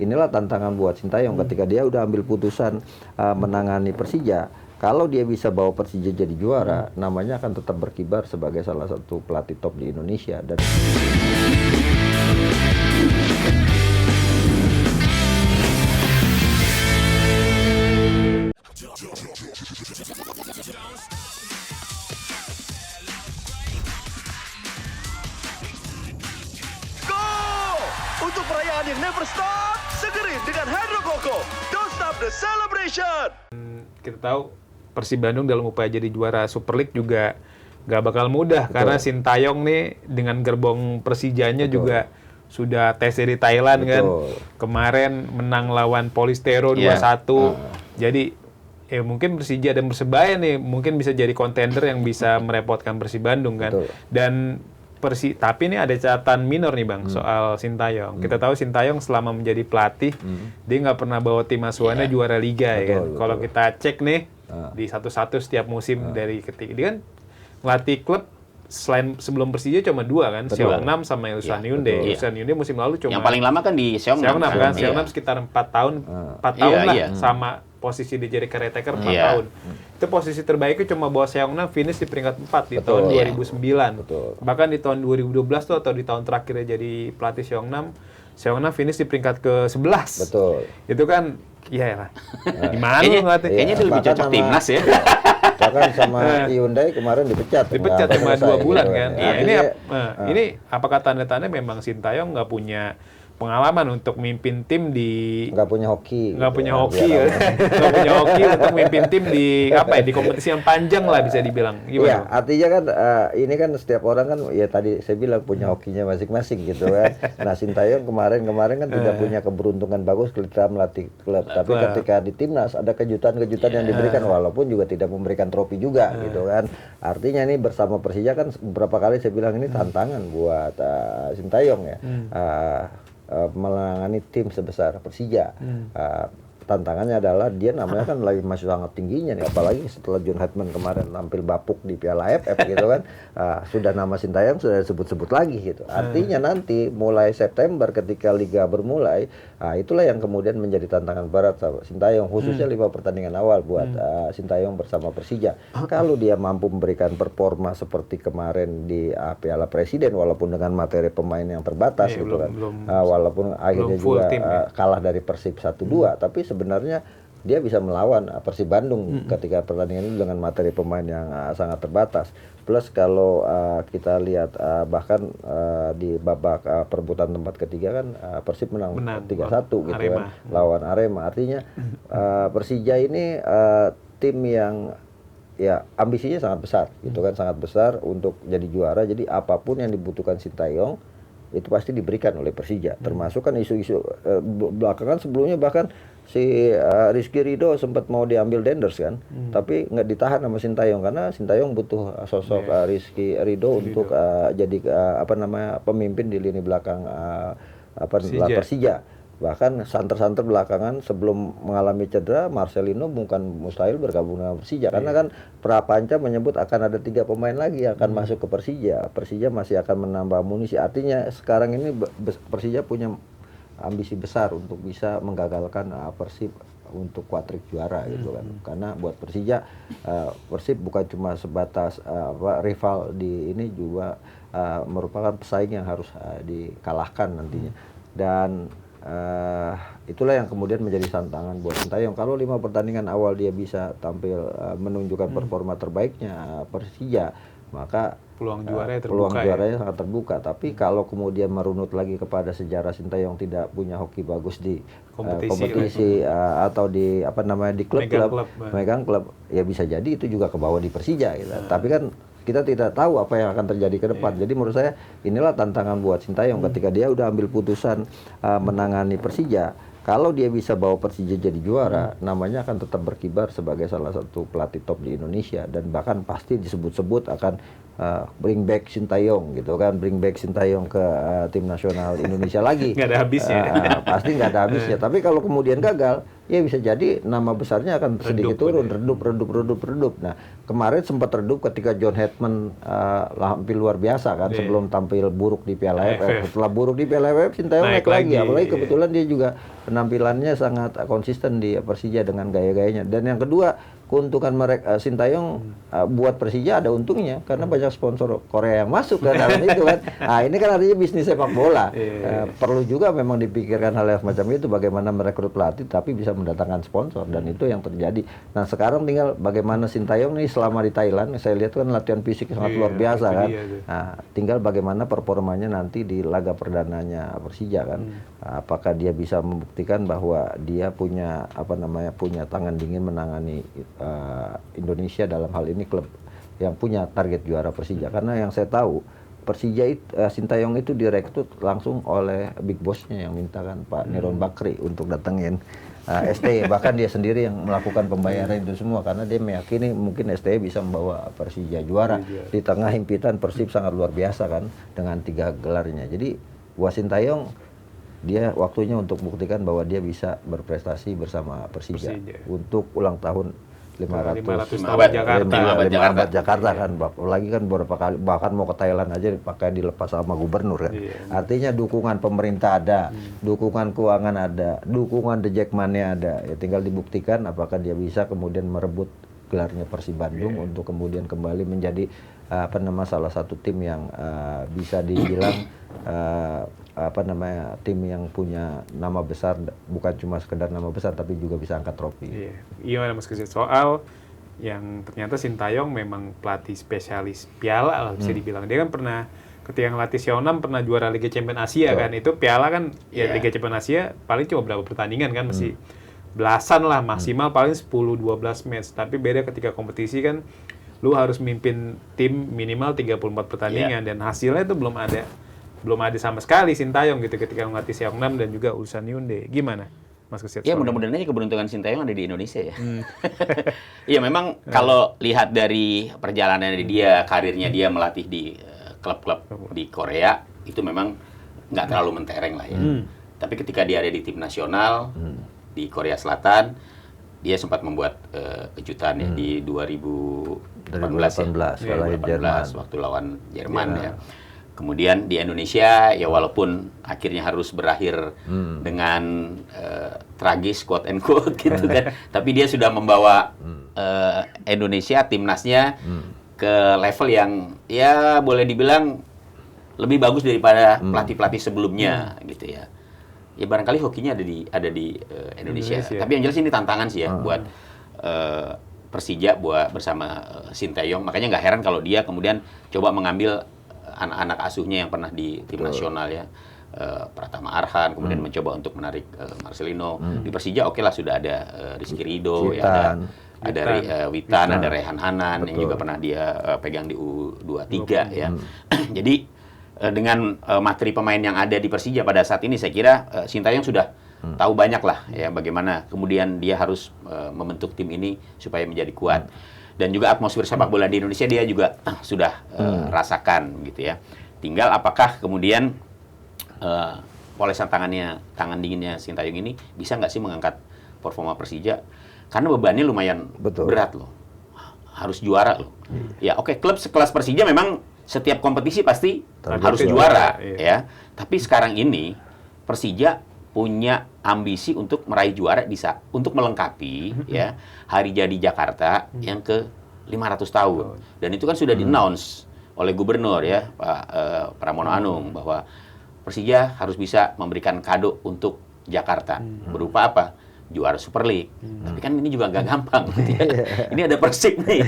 inilah tantangan buat Sintayong ketika dia udah ambil putusan menangani Persija. Kalau dia bisa bawa Persija jadi juara, namanya akan tetap berkibar sebagai salah satu pelatih top di Indonesia. Dan untuk perayaan yang never stop, segerin dengan Hydro Coco. Don't stop the celebration. Kita tahu Persib Bandung dalam upaya jadi juara Super League juga gak bakal mudah. Betul. Karena Sintayong nih dengan gerbong Persijanya juga sudah tes di Thailand. Betul. Kan. Kemarin menang lawan Polistero 2-1. Jadi mungkin Persija dan Persebaya nih mungkin bisa jadi kontender yang bisa merepotkan Persib Bandung kan. Betul. Dan tapi ini ada catatan minor nih Bang soal Sintayong. Kita tahu Sintayong selama menjadi pelatih dia nggak pernah bawa tim asuhannya juara liga ya kan. Kalau kita cek nih di satu-satu setiap musim dari ketiga dia kan ngelatih klub selain sebelum Persija cuma 2 kan, Seongnam sama Ulsan Hyundai. Ulsan Hyundai musim lalu cuma yang paling lama kan di Seongnam kan. Seongnam sekitar 4 tahun lah sama posisi di jadi caretaker 4 tahun. Itu posisi terbaiknya cuma bawa Seongnam finish di peringkat 4 di tahun 2009. Bahkan di tahun 2012 tuh atau di tahun terakhirnya jadi pelatih Seongnam finish di peringkat ke-11. Betul. Itu kan iya lah. Gimana lu ngelatih? Kayaknya itu lebih cocok timnas ya. Bahkan sama Hyundai kemarin dipecat cuma 2 bulan gitu kan. Ini apakah tanda-tanda memang Sintayong nggak punya pengalaman untuk mimpin tim di nggak punya hoki nggak punya hoki untuk mimpin tim di di kompetisi yang panjang lah bisa dibilang gimana? Iya, artinya kan ini kan setiap orang kan ya tadi saya bilang punya hokinya masing-masing gitu kan. Nah Sintayong kemarin kan tidak punya keberuntungan bagus ketika melatih klub, tapi ketika di timnas ada kejutan-kejutan yang diberikan walaupun juga tidak memberikan trofi juga gitu kan. Artinya ini bersama Persija kan beberapa kali saya bilang ini tantangan buat Sintayong ya. Menangani tim sebesar Persija. Tantangannya adalah dia namanya kan lagi masih sangat tingginya nih, apalagi setelah John Hatman kemarin tampil bapuk di Piala AFF gitu kan. Sudah nama Sintayong sudah disebut-sebut lagi gitu. Artinya nanti mulai September ketika liga bermulai, itulah yang kemudian menjadi tantangan berat Sintayong, khususnya 5 pertandingan awal buat Sintayong bersama Persija. Kalau dia mampu memberikan performa seperti kemarin di Piala Presiden walaupun dengan materi pemain yang terbatas gitu kan. Walaupun akhirnya juga kalah dari Persib 1-2, tapi sebenarnya dia bisa melawan Persib Bandung ketika pertandingan itu dengan materi pemain yang sangat terbatas. Plus kalau kita lihat bahkan di babak perebutan tempat ketiga kan Persib menang 3-1 gitu kan lawan Arema. Artinya Persija ini tim yang ya ambisinya sangat besar gitu kan, sangat besar untuk jadi juara. Jadi apapun yang dibutuhkan Sintayong itu pasti diberikan oleh Persija. Termasuk kan isu-isu belakangan sebelumnya bahkan si Rizky Ridho sempat mau diambil Denders kan, tapi nggak ditahan sama Sintayong karena Sintayong butuh sosok Rizky Ridho untuk jadi pemimpin di lini belakang Persija. Bahkan santer-santer belakangan sebelum mengalami cedera, Marcelino bukan mustahil bergabung dengan Persija karena kan Prapanca menyebut akan ada 3 pemain lagi yang akan masuk ke Persija. Persija masih akan menambah amunisi. Artinya sekarang ini Persija punya ambisi besar untuk bisa menggagalkan Persib untuk kuadrik juara gitu kan. Karena buat Persija Persib bukan cuma sebatas rival di ini, juga merupakan pesaing yang harus dikalahkan nantinya. Dan itulah yang kemudian menjadi tantangan buat Sintayong. Kalau 5 pertandingan awal dia bisa tampil menunjukkan performa terbaiknya Persija, maka peluang juaranya sangat terbuka. Tapi kalau kemudian merunut lagi kepada sejarah Sintayong tidak punya hoki bagus di kompetisi atau di di megang klub, ya bisa jadi itu juga kebawa di Persija gitu. Tapi kan kita tidak tahu apa yang akan terjadi ke depan. Jadi menurut saya inilah tantangan buat Sintayong ketika dia udah ambil putusan menangani Persija. Kalau dia bisa bawa Persija jadi juara, namanya akan tetap berkibar sebagai salah satu pelatih top di Indonesia, dan bahkan pasti disebut-sebut akan bring back Sintayong gitu kan, bring back Sintayong ke tim nasional Indonesia lagi. Nggak ada habisnya. Pasti nggak ada habisnya. Tapi kalau kemudian gagal, ya bisa jadi nama besarnya akan sedikit turun, redup. Nah, kemarin sempat redup ketika John Hetman hampir luar biasa kan sebelum tampil buruk di Piala AFF. Setelah buruk di Piala AFF, Sintayong naik lagi. Apalagi kebetulan dia juga penampilannya sangat konsisten di Persija dengan gaya-gayanya. Dan yang kedua, keuntungan mereka Sintayong buat Persija ada untungnya karena banyak sponsor Korea yang masuk kan dalam itu kan. Nah, ini kan artinya bisnis sepak bola. Perlu juga memang dipikirkan hal yang semacam itu, bagaimana merekrut pelatih tapi bisa mendatangkan sponsor, dan itu yang terjadi. Nah, sekarang tinggal bagaimana Sintayong nih selama di Thailand, saya lihat kan latihan fisik sangat luar biasa kan. Nah, tinggal bagaimana performanya nanti di laga perdananya Persija kan. Apakah dia bisa membuktikan bahwa dia punya punya tangan dingin menangani Indonesia, dalam hal ini klub yang punya target juara Persija. Karena yang saya tahu Persija Sintayong itu direkrut langsung oleh big bossnya yang mintakan Pak Niron Bakri untuk datengin STY. Bahkan dia sendiri yang melakukan pembayaran itu semua karena dia meyakini mungkin STY bisa membawa Persija juara di tengah himpitan Persib sangat luar biasa kan dengan 3 gelarnya. Jadi buat Sintayong, dia waktunya untuk buktikan bahwa dia bisa berprestasi bersama Persija. Untuk ulang tahun 500 tahun Jakarta kan. Lagi kan beberapa kali bahkan mau ke Thailand aja pakai dilepas sama gubernur kan. Artinya dukungan pemerintah ada, dukungan keuangan ada, dukungan The Jackmania ada. Ya tinggal dibuktikan apakah dia bisa kemudian merebut gelarnya Persib Bandung untuk kemudian kembali menjadi salah satu tim yang bisa dibilang tim yang punya nama besar, bukan cuma sekedar nama besar tapi juga bisa angkat trofi. Iya, Mas Kesit, soal yang ternyata Sintayong memang pelatih spesialis piala lah bisa dibilang. Dia kan pernah ketika ngelatih Seonam pernah juara Liga Champions Asia kan. Itu piala kan Liga Champions Asia paling cuma berapa pertandingan kan, masih belasan lah maksimal paling 10-12 match. Tapi beda ketika kompetisi kan lu harus mimpin tim minimal 34 pertandingan dan hasilnya itu belum ada sama sekali Sintayong gitu ketika ngelatih Seongnam dan juga Ulsan Hyundai. Gimana, Mas Kesit? Ya mudah-mudahan aja keberuntungan Sintayong ada di Indonesia ya. Iya memang kalau lihat dari perjalanan dia, karirnya dia melatih di klub-klub di Korea itu memang nggak terlalu mentereng lah ya. Tapi ketika dia ada di tim nasional di Korea Selatan, dia sempat membuat kejutan ya di 2018 waktu lawan Jerman ya. Kemudian di Indonesia ya walaupun akhirnya harus berakhir dengan tragis quote and quote gitu kan, tapi dia sudah membawa Indonesia timnasnya ke level yang ya boleh dibilang lebih bagus daripada pelatih-pelatih sebelumnya gitu ya. Ya barangkali hokinya ada di Indonesia. Tapi yang jelas ini tantangan sih ya buat Persija bersama Sintayong. Makanya nggak heran kalau dia kemudian coba mengambil anak-anak asuhnya yang pernah di tim nasional ya, Pratama Arhan, kemudian mencoba untuk menarik Marcelino. Di Persija oke lah sudah ada Rizky Ridho, ya, ada Witan, ada Rehan Hanan yang juga pernah dia pegang di U23 ya. Jadi dengan materi pemain yang ada di Persija pada saat ini saya kira Sintayong sudah tahu banyak lah ya bagaimana kemudian dia harus membentuk tim ini supaya menjadi kuat. Dan juga atmosfer sepak bola di Indonesia dia juga sudah rasakan gitu ya. Tinggal apakah kemudian polesan tangan dinginnya Sintayong ini bisa nggak sih mengangkat performa Persija? Karena bebannya lumayan berat loh. Harus juara loh. Ya oke, klub sekelas Persija memang setiap kompetisi pasti harus juara ya. Tapi sekarang ini Persija punya ambisi untuk meraih juara untuk melengkapi ya hari jadi Jakarta yang ke 500 tahun. Dan itu kan sudah di-announce oleh gubernur ya Pak Pramono Anung bahwa Persija harus bisa memberikan kado untuk Jakarta. Berupa apa? Juara Super League. Tapi kan ini juga nggak gampang gitu ya. Ini ada Persib nih.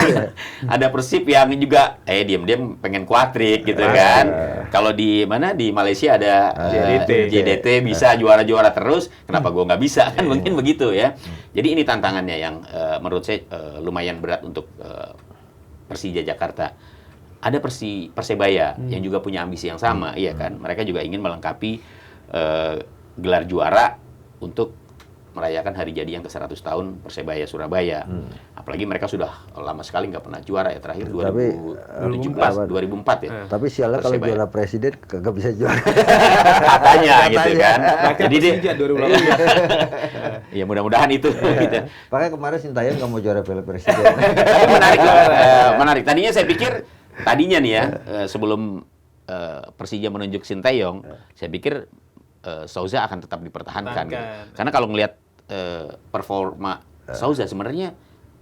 Ada Persib yang juga diam-diam pengen kuatrik gitu kan. Kalau di Malaysia ada JDT bisa juara-juara terus, kenapa gua nggak bisa kan mungkin begitu ya. Jadi ini tantangannya yang menurut saya lumayan berat untuk Persija Jakarta. Ada Persebaya yang juga punya ambisi yang sama, iya kan. Mereka juga ingin melengkapi gelar juara untuk merayakan hari jadi yang ke-100 tahun Persebaya Surabaya. Apalagi mereka sudah lama sekali nggak pernah juara ya, terakhir 2004 ya. Tapi sialnya kalau Persebaya. juara presiden kagak bisa juara. Katanya gitu kan. Jadi dia 2008. Ya mudah-mudahan itu gitu. Makanya kemarin Sintayong nggak mau juara Piala Presiden. Tapi menarik loh, menarik. Tadinya saya pikir nih ya, sebelum Persija menunjuk Sintayong, saya pikir Souza akan tetap dipertahankan gitu. Karena kalau ngelihat performa Souza sebenarnya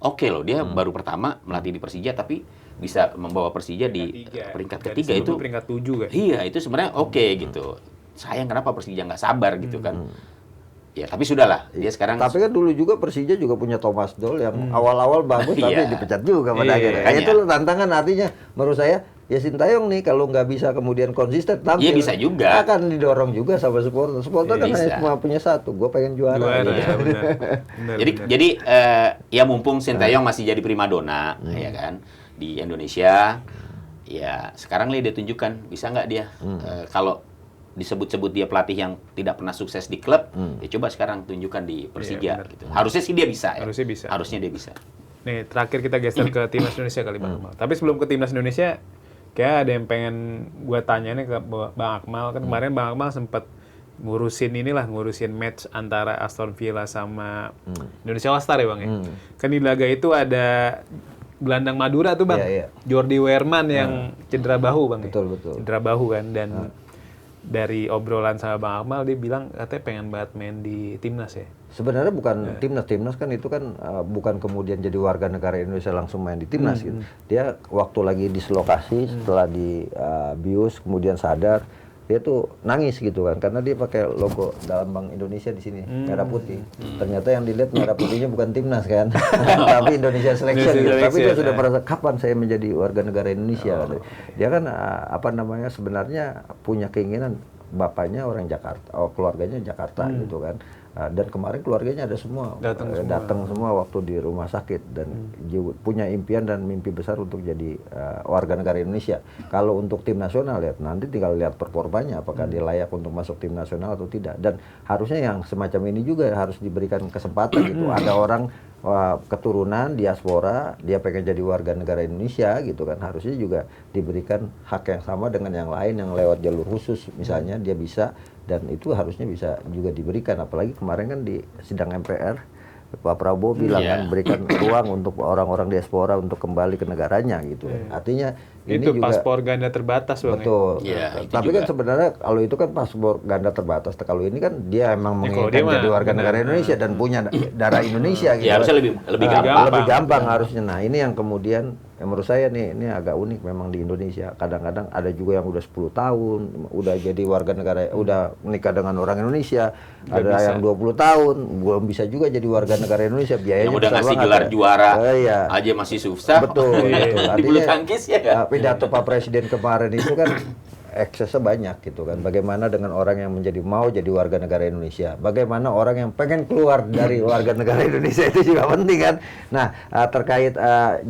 oke loh, dia baru pertama melatih di Persija tapi bisa membawa Persija di peringkat ketiga itu peringkat 7 kan. iya, itu sebenarnya oke gitu. Sayang kenapa Persija nggak sabar gitu kan. Ya tapi sudahlah, dia sekarang Tapi kan dulu juga Persija juga punya Thomas Doll yang awal-awal bagus tapi Iya. dipecat juga pada akhirnya. makanya. Itu tantangan artinya menurut saya ya Sintayong nih kalau nggak bisa kemudian konsisten tampil. Iya, bisa juga. Akan didorong juga sama supporter. Supporter kan Bisa. hanya cuma punya satu, gue pengen juara. Juara, gitu. ya, benar. Benar, Jadi benar. jadi ya mumpung Sintayong masih jadi primadona ya kan di Indonesia, ya sekarang dia tunjukkan bisa nggak dia kalau disebut-sebut dia pelatih yang tidak pernah sukses di klub, ya coba sekarang tunjukkan di Persija benar. gitu. Harusnya sih dia bisa ya. Harusnya bisa. Harusnya dia bisa. Nih, terakhir kita geser ke Timnas Indonesia kali Bang Akmal. Tapi sebelum ke Timnas Indonesia, kayak ada yang pengen gua tanya nih ke Bang Akmal. Kan kemarin Bang Akmal sempat ngurusin match antara Aston Villa sama Indonesia All Star ya Bang ya. Kan di laga itu ada gelandang Madura tuh Bang. Iya, iya. Jordi Wehrman yang cedera bahu Bang ya. Betul, betul. Cedera bahu kan, dan dari obrolan sama Bang Akmal dia bilang katanya pengen banget main di Timnas ya. Sebenarnya bukan timnas kan itu kan bukan kemudian jadi warga negara Indonesia langsung main di timnas gitu. Dia waktu lagi dislokasi setelah bius kemudian sadar dia tuh nangis gitu kan karena dia pakai logo dalam Bank Indonesia di sini merah putih. Ternyata yang dilihat merah putihnya bukan timnas kan, tapi Indonesia Selection gitu. Tapi dia sudah merasa kapan saya menjadi warga negara Indonesia. Dia kan sebenarnya punya keinginan bapaknya orang Jakarta, keluarganya Jakarta gitu kan. Dan kemarin keluarganya ada semua datang semua waktu di rumah sakit dan punya impian dan mimpi besar untuk jadi warga negara Indonesia. Kalau untuk tim nasional ya nanti tinggal lihat performanya apakah dia layak untuk masuk tim nasional atau tidak. Dan harusnya yang semacam ini juga harus diberikan kesempatan gitu. Ada orang keturunan diaspora dia pengen jadi warga negara Indonesia gitu kan, harusnya juga diberikan hak yang sama dengan yang lain yang lewat jalur khusus misalnya dia bisa, dan itu harusnya bisa juga diberikan. Apalagi kemarin kan di sidang MPR Pak Prabowo bilang kan berikan ruang untuk orang-orang diaspora untuk kembali ke negaranya gitu. Artinya ini Itu juga paspor ganda terbatas Bang. betul. Iya, itu Tapi juga. kan sebenarnya kalau itu kan paspor ganda terbatas. Kalau ini kan dia emang kalau menginginkan dia jadi mah warga negara Indonesia dan punya darah Indonesia gitu. Ya harusnya lebih gampang. Lebih gampang harusnya. Nah, ini yang kemudian yang menurut saya nih ini agak unik memang di Indonesia. Kadang-kadang ada juga yang udah 10 tahun udah jadi warga negara, udah menikah dengan orang Indonesia, ada yang 20 tahun belum bisa juga jadi warga negara Indonesia, biayanya Yang udah besar ngasih banget gelar ya. juara Iya. aja masih susah. Betul, betul. Di bulu tangkis ya kan? Pidato Pak Presiden kemarin itu kan eksesnya banyak gitu kan. Bagaimana dengan orang yang mau jadi warga negara Indonesia? Bagaimana orang yang pengen keluar dari warga negara Indonesia itu juga penting kan. Nah, terkait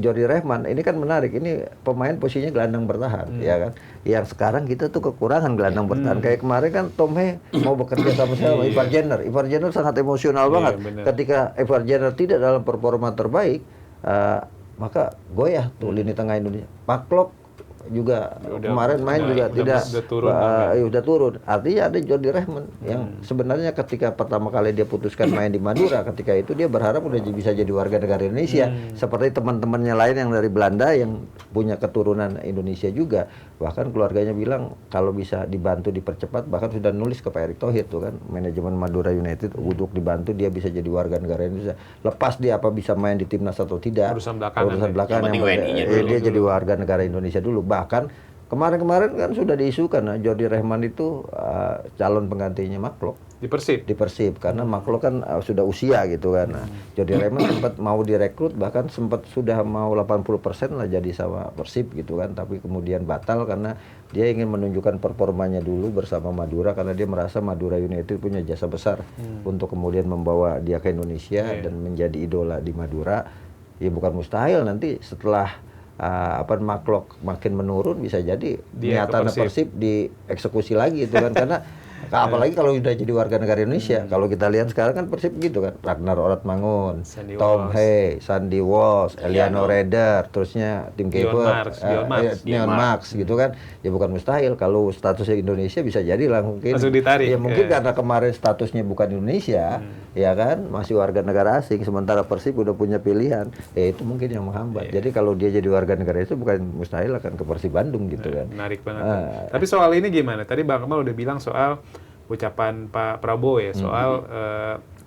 Jordi Rehman ini kan menarik. Ini pemain posisinya gelandang bertahan ya kan. Yang sekarang kita tuh kekurangan gelandang bertahan. Kayak kemarin kan Tom He mau bekerja sama sama Ivar Jenner. Ivar Jenner sangat emosional banget. benar. Ketika Ivar Jenner tidak dalam performa terbaik, maka goyah tuh lini tengah Indonesia. Pak Klok juga kemarin main juga tidak udah turun. Artinya ada Jordi Rehman yang sebenarnya ketika pertama kali dia putuskan main di Madura, ketika itu dia berharap udah bisa jadi warga negara Indonesia seperti teman-temannya lain yang dari Belanda yang punya keturunan Indonesia juga. Bahkan keluarganya bilang kalau bisa dibantu dipercepat, bahkan sudah nulis ke Pak Erick Thohir tuh kan manajemen Madura United untuk dibantu dia bisa jadi warga negara Indonesia. Lepas dia apa bisa main di timnas atau tidak, Urusan belakangan yang penting penting WNI-nya dulu. dia jadi warga negara Indonesia dulu. Bahkan kemarin kan sudah diisukan Jordi Rehman itu calon penggantinya Maklok Di Persib. karena Maklok kan sudah usia gitu kan. Nah, Jordi Rehman sempat mau direkrut, bahkan sempat sudah mau 80% lah jadi sama Persib gitu kan, tapi kemudian batal karena dia ingin menunjukkan performanya dulu bersama Madura karena dia merasa Madura United punya jasa besar untuk kemudian membawa dia ke Indonesia dan menjadi idola di Madura. Ya bukan mustahil nanti setelah Maklok makin menurun bisa jadi Dia niatan ke Persib. Persib dieksekusi lagi itu kan karena Apalagi kalau udah jadi warga negara Indonesia. Kalau kita lihat sekarang kan Persib gitu kan. Ragnar Oratmangun, Sandy Tom Walsh. Hay, Sandy Walsh, Eliano Reder, terusnya Tim Dion Keeper, Marks. Dion Marks gitu kan. Ya bukan mustahil kalau statusnya Indonesia bisa jadi lah mungkin. Langsung ditarik. Ya mungkin karena kemarin statusnya bukan Indonesia, ya kan, masih warga negara asing. Sementara Persib udah punya pilihan, ya itu mungkin yang menghambat. Jadi kalau dia jadi warga negara itu bukan mustahil akan ke Persib Bandung gitu kan. Menarik banget. Tapi soal ini gimana? Tadi Bang Kemal udah bilang soal ucapan Pak Prabowo ya, soal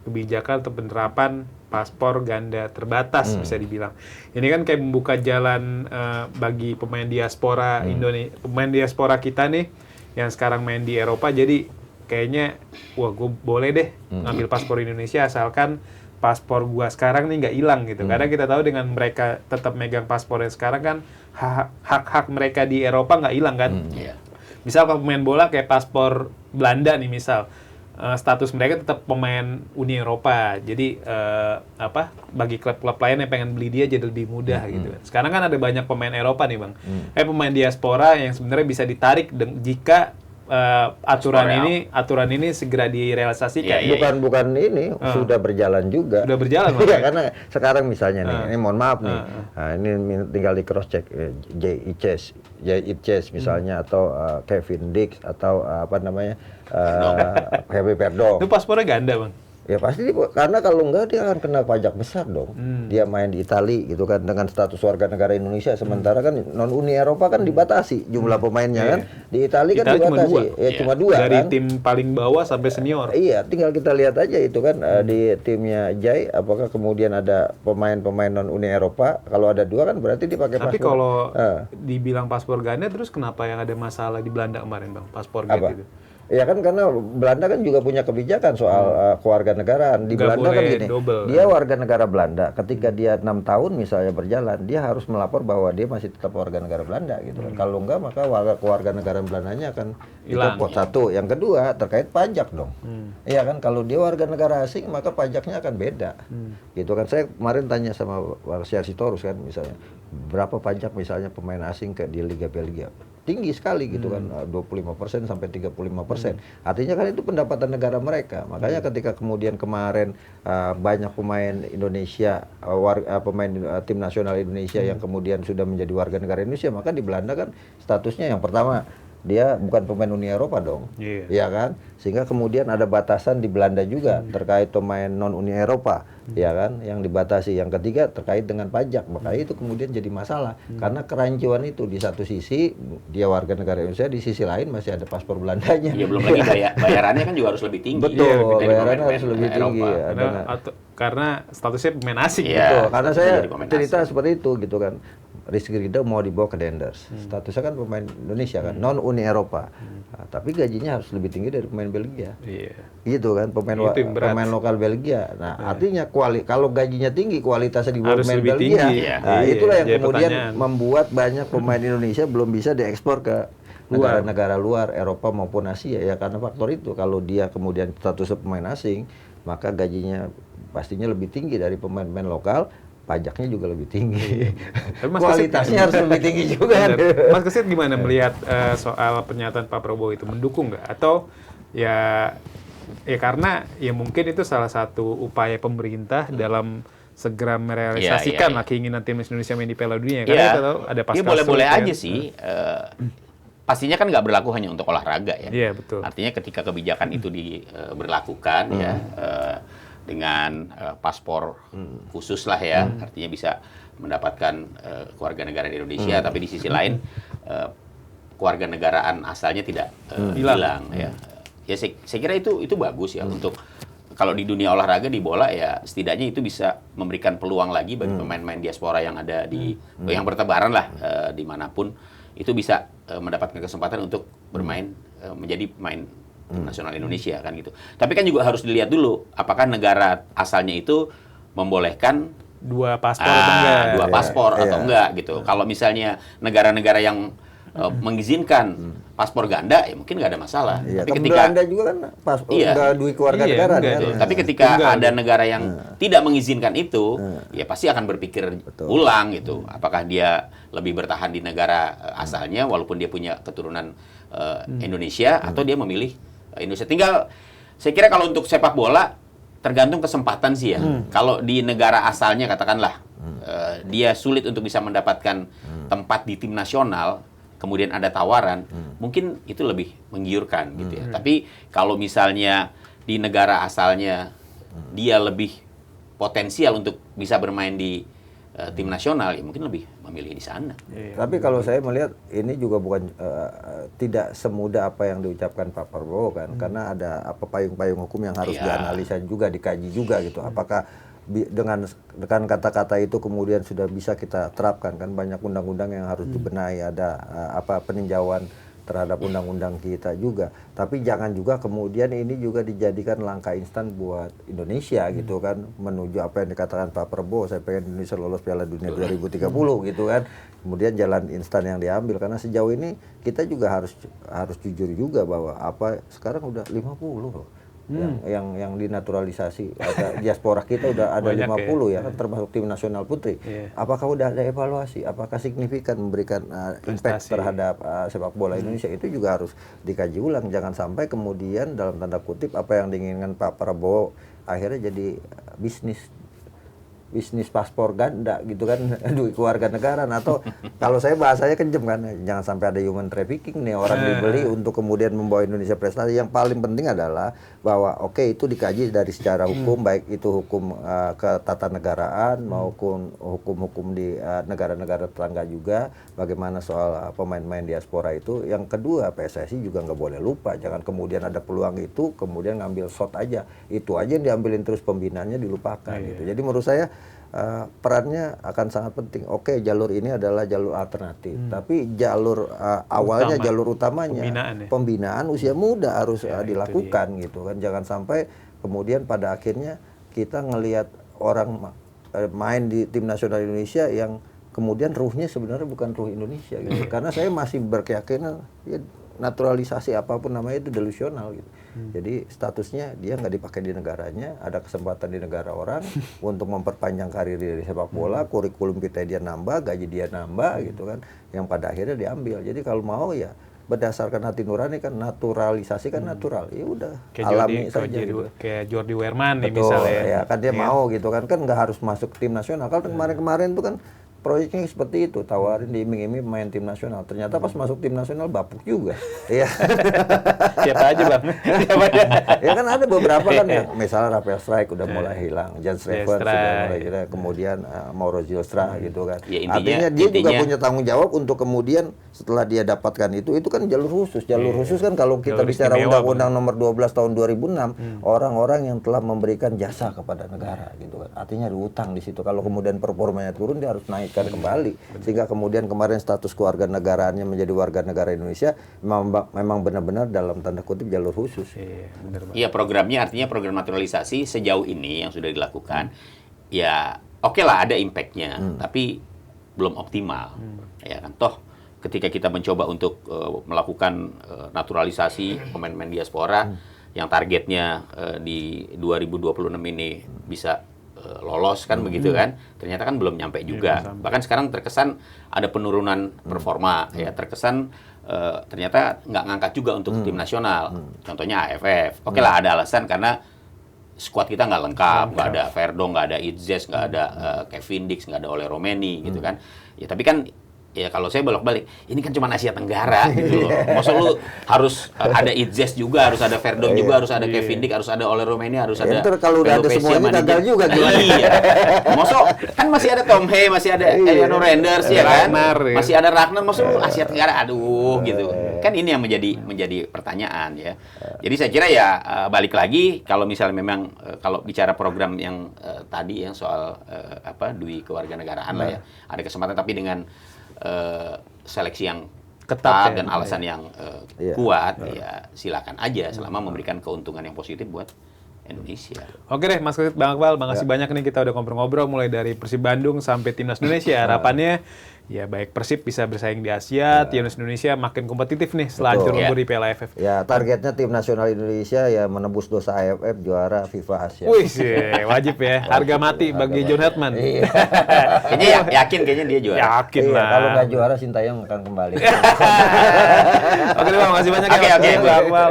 kebijakan atau penerapan paspor ganda terbatas bisa dibilang. Ini kan kayak membuka jalan bagi pemain diaspora Indonesia, pemain diaspora kita nih yang sekarang main di Eropa. Jadi kayaknya, wah gue boleh deh ngambil paspor Indonesia asalkan paspor gua sekarang nih nggak hilang gitu. Karena kita tahu dengan mereka tetap megang paspornya sekarang kan hak-hak mereka di Eropa nggak hilang kan. Misal kalau pemain bola kayak paspor Belanda nih misal, status mereka tetap pemain Uni Eropa. Jadi bagi klub-klub lain yang pengen beli dia jadi lebih mudah gitu. Sekarang kan ada banyak pemain Eropa nih Bang. Pemain diaspora yang sebenarnya bisa ditarik jika aturan ini segera direalisasikan. Bukan ini sudah berjalan juga. Sudah berjalan. Iya, karena sekarang misalnya nih, ini mohon maaf nih, ini tinggal di cross check Jay Iches misalnya atau Kevin Dix atau Hebi Perdong. Itu paspornya ganda Bang. Ya pasti karena kalau enggak dia akan kena pajak besar dong. Dia main di Itali gitu kan dengan status warga negara Indonesia, sementara kan non Uni Eropa kan dibatasi jumlah pemainnya kan. Di Itali kan dibatasi. Cuma dua dari kan. tim paling bawah sampai senior. Iya, tinggal kita lihat aja itu kan di timnya Jai apakah kemudian ada pemain-pemain non Uni Eropa. Kalau ada dua kan berarti dipakai paspor. Tapi kalau dibilang paspor ganda terus kenapa yang ada masalah di Belanda kemarin Bang, paspor ganda itu? Ya kan karena Belanda kan juga punya kebijakan soal kewarganegaraan. Di Belanda kan gini, dia warga negara Belanda. Ketika dia 6 tahun misalnya berjalan, dia harus melapor bahwa dia masih tetap warga negara Belanda gitu kan. Kalau enggak maka kewarganegaraan Belandanya akan dicopot. Satu. Yang kedua terkait pajak dong. Iya kan kalau dia warga negara asing maka pajaknya akan beda. Gitu kan. Saya kemarin tanya sama Warsiar Sitorus kan misalnya, berapa pajak misalnya pemain asing di Liga Belgia? Tinggi sekali gitu kan, 25% sampai 35%. Artinya kan itu pendapatan negara mereka. Makanya ketika kemudian kemarin banyak pemain Indonesia, pemain tim nasional Indonesia yang kemudian sudah menjadi warga negara Indonesia, maka di Belanda kan statusnya yang pertama dia bukan pemain Uni Eropa dong, ya kan? Sehingga kemudian ada batasan di Belanda juga terkait pemain non Uni Eropa, ya kan? Yang dibatasi. Yang ketiga terkait dengan pajak, makanya itu kemudian jadi masalah karena kerancuan itu di satu sisi dia warga negara Indonesia, di sisi lain masih ada paspor Belandanya. Iya belum lagi bayarannya kan juga harus lebih tinggi. Betul, bayarannya harus lebih tinggi. Karena statusnya pemain asing. Betul, karena saya cerita seperti itu gitu kan. Rizky Ridho mau dibawa ke Denders, statusnya kan pemain Indonesia kan, non Uni Eropa, tapi gajinya harus lebih tinggi dari pemain Belgia, gitu kan, pemain lokal Belgia. Nah artinya kalau gajinya tinggi, kualitasnya di bawah pemain Belgia, itulah yang kemudian membuat banyak pemain Indonesia belum bisa diekspor ke negara-negara luar, Eropa maupun Asia ya karena faktor itu. Kalau dia kemudian statusnya pemain asing, maka gajinya pastinya lebih tinggi dari pemain-pemain lokal. Pajaknya juga lebih tinggi. Kualitasnya harus lebih tinggi juga. Mas Kesit gimana melihat soal pernyataan Pak Prabowo itu, mendukung nggak? Atau ya karena ya mungkin itu salah satu upaya pemerintah dalam segera merealisasikan keinginan timnas Indonesia main di Piala Dunia. Karena kita tahu ada Pascal boleh-boleh aja sih. Pastinya kan nggak berlaku hanya untuk olahraga ya. Iya betul. Artinya ketika kebijakan itu diberlakukan ya. Dengan paspor khusus lah ya, artinya bisa mendapatkan kewarganegaraan Indonesia, tapi di sisi lain kewarganegaraan asalnya tidak hilang ya. Ya saya kira itu bagus ya untuk kalau di dunia olahraga di bola ya setidaknya itu bisa memberikan peluang lagi bagi pemain-pemain diaspora yang ada di yang bertebaran lah dimanapun itu bisa mendapatkan kesempatan untuk bermain menjadi pemain nasional Indonesia kan gitu. Tapi kan juga harus dilihat dulu apakah negara asalnya itu membolehkan dua paspor atau enggak. Dua paspor atau enggak gitu. Kalau misalnya negara-negara yang mengizinkan paspor ganda ya mungkin nggak ada masalah. Tapi ketika Belanda juga kan paspor enggak duit kewarganegaraan kan. Tapi ketika ada negara yang tidak mengizinkan itu, ya pasti akan berpikir ulang gitu. Apakah dia lebih bertahan di negara asalnya walaupun dia punya keturunan Indonesia atau dia memilih Indonesia. Tinggal saya kira kalau untuk sepak bola tergantung kesempatan sih ya. Kalau di negara asalnya katakanlah dia sulit untuk bisa mendapatkan tempat di tim nasional, kemudian ada tawaran, mungkin itu lebih menggiurkan gitu ya. Tapi kalau misalnya di negara asalnya dia lebih potensial untuk bisa bermain di tim nasional, ya mungkin lebih memilih di sana. Tapi kalau saya melihat ini juga bukan tidak semudah apa yang diucapkan Pak Prabowo kan, karena ada payung-payung hukum yang harus dianalisa juga, dikaji juga gitu. Apakah dengan kata-kata itu kemudian sudah bisa kita terapkan, kan banyak undang-undang yang harus dibenahi, ada peninjauan terhadap undang-undang kita juga. Tapi jangan juga kemudian ini juga dijadikan langkah instan buat Indonesia gitu kan, menuju apa yang dikatakan Pak Prabowo, saya pengen Indonesia lolos Piala Dunia 2030 gitu kan. Kemudian jalan instan yang diambil, karena sejauh ini kita juga harus jujur juga bahwa sekarang udah 50 loh. Yang dinaturalisasi, ada diaspora kita udah ada banyak 50 ya kan, termasuk tim nasional putri. Apakah udah ada evaluasi? Apakah signifikan memberikan impact terhadap sepak bola Indonesia? Itu juga harus dikaji ulang. Jangan sampai kemudian dalam tanda kutip apa yang diinginkan Pak Prabowo akhirnya jadi bisnis paspor ganda gitu kan, duit keluarga negara. Atau kalau saya bahasanya kejem kan, jangan sampai ada human trafficking nih, orang dibeli untuk kemudian membawa Indonesia prestasi. Yang paling penting adalah bahwa itu dikaji dari secara hukum, baik itu hukum ketatanegaraan maupun hukum-hukum di negara-negara tetangga juga, bagaimana soal pemain-pemain diaspora itu. Yang kedua, PSSI juga nggak boleh lupa, jangan kemudian ada peluang itu kemudian ngambil shot aja, itu aja yang diambilin terus, pembinaannya dilupakan gitu. Jadi menurut saya perannya akan sangat penting. Jalur ini adalah jalur alternatif, tapi jalur awalnya, jalur utamanya pembinaan usia muda harus dilakukan gitu kan. Jangan sampai kemudian pada akhirnya kita ngelihat orang main di tim nasional Indonesia yang kemudian ruhnya sebenarnya bukan ruh Indonesia gitu. Karena saya masih berkeyakinan naturalisasi apapun namanya itu delusional gitu. Jadi statusnya dia nggak dipakai di negaranya, ada kesempatan di negara orang untuk memperpanjang karir di sepak bola, kurikulum kita dia nambah, gaji dia nambah gitu kan, yang pada akhirnya diambil. Jadi kalau mau ya berdasarkan hati nurani kan, naturalisasi kan natural, ya udah alami saja gitu. Kayak Jordi Wehrman nih Betul, misalnya. Ya kan dia mau gitu kan nggak harus masuk tim nasional. Kalau kemarin-kemarin tuh kan proyeknya seperti itu, tawarin diiming-iming pemain tim nasional. Ternyata pas masuk tim nasional bapuk juga. Iya. Siapa aja bang? Ya kan ada beberapa kan yang misalnya Rafael Strijk udah mulai hilang, Jan Schreven sudah mulai hilang, kemudian Mauro Zylstra gitu kan. Ya, artinya dia juga punya tanggung jawab untuk kemudian setelah dia dapatkan itu kan jalur khusus. Jalur khusus kan kalau kita bicara Undang-Undang Nomor 12 tahun 2006, orang-orang yang telah memberikan jasa kepada negara gitu kan. Artinya diutang di situ. Kalau kemudian performanya turun, dia harus naik kembali, sehingga kemudian kemarin status keluarga negaraannya menjadi warga negara Indonesia memang benar-benar dalam tanda kutip jalur khusus. Iya, programnya artinya program naturalisasi sejauh ini yang sudah dilakukan, ya oke lah ada impact-nya, tapi belum optimal. Ya kan, toh ketika kita mencoba untuk melakukan naturalisasi pemain-pemain diaspora yang targetnya di 2026 ini bisa lolos kan begitu kan, ternyata kan belum nyampe juga. Bahkan sekarang terkesan ada penurunan performa, ya terkesan ternyata nggak ngangkat juga untuk tim nasional. Contohnya AFF. Oke lah ada alasan karena squad kita nggak lengkap, nggak ada Verdong, nggak ada Itzes, nggak ada Kevin Dix, nggak ada Ole Romeni gitu kan. Ya tapi kan ya kalau saya bolak-balik, ini kan cuma Asia Tenggara gitu loh. Maksud lu harus ada Itzes juga, harus ada Verdong juga, harus ada Kevin Dix, harus ada Ole Romeni, harus ada kalau udah ada semuanya gagal juga gimana? Iya. Maksud kan masih ada Tom Hay, masih ada Eleanor Renders ya kan? Masih ada Ragnar, maksud lu Asia Tenggara aduh gitu. Kan ini yang menjadi pertanyaan ya. Jadi saya kira ya balik lagi kalau misalnya memang kalau bicara program yang tadi yang soal dui kewarganegaraan lah ya. Ada kesempatan tapi dengan seleksi yang ketat dan alasan yang kuat, ya silakan aja selama memberikan keuntungan yang positif buat Indonesia. Oke deh, Mas Kesit, Bang Akmal, makasih banyak nih kita udah ngobrol-ngobrol mulai dari Persib Bandung sampai Timnas Indonesia. Harapannya ya baik Persib bisa bersaing di Asia, timnas Indonesia makin kompetitif nih setelah hancur lebur di Piala AFF. Ya, targetnya tim nasional Indonesia ya menembus dosa AFF juara FIFA Asia. Wih, wajib ya. Harga mati bagi John Hetman. Iya. Kayaknya yakin kayaknya dia juara. Yakin Iya, lah. kalau nggak juara Sintayong akan kembali. Oke, Bang, makasih banyak Oke, ya.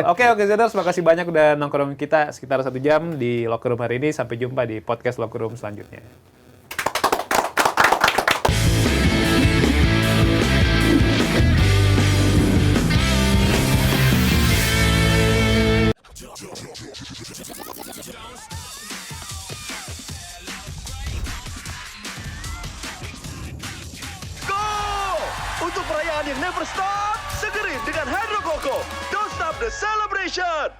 oke. Oke, Zeders, makasih banyak udah nongkrong kita sekitar 1 jam di Locker Room hari ini. Sampai jumpa di podcast Locker Room selanjutnya. Untuk perayaan yang never stop, segerin dengan Hydro Coco. Don't stop the celebration.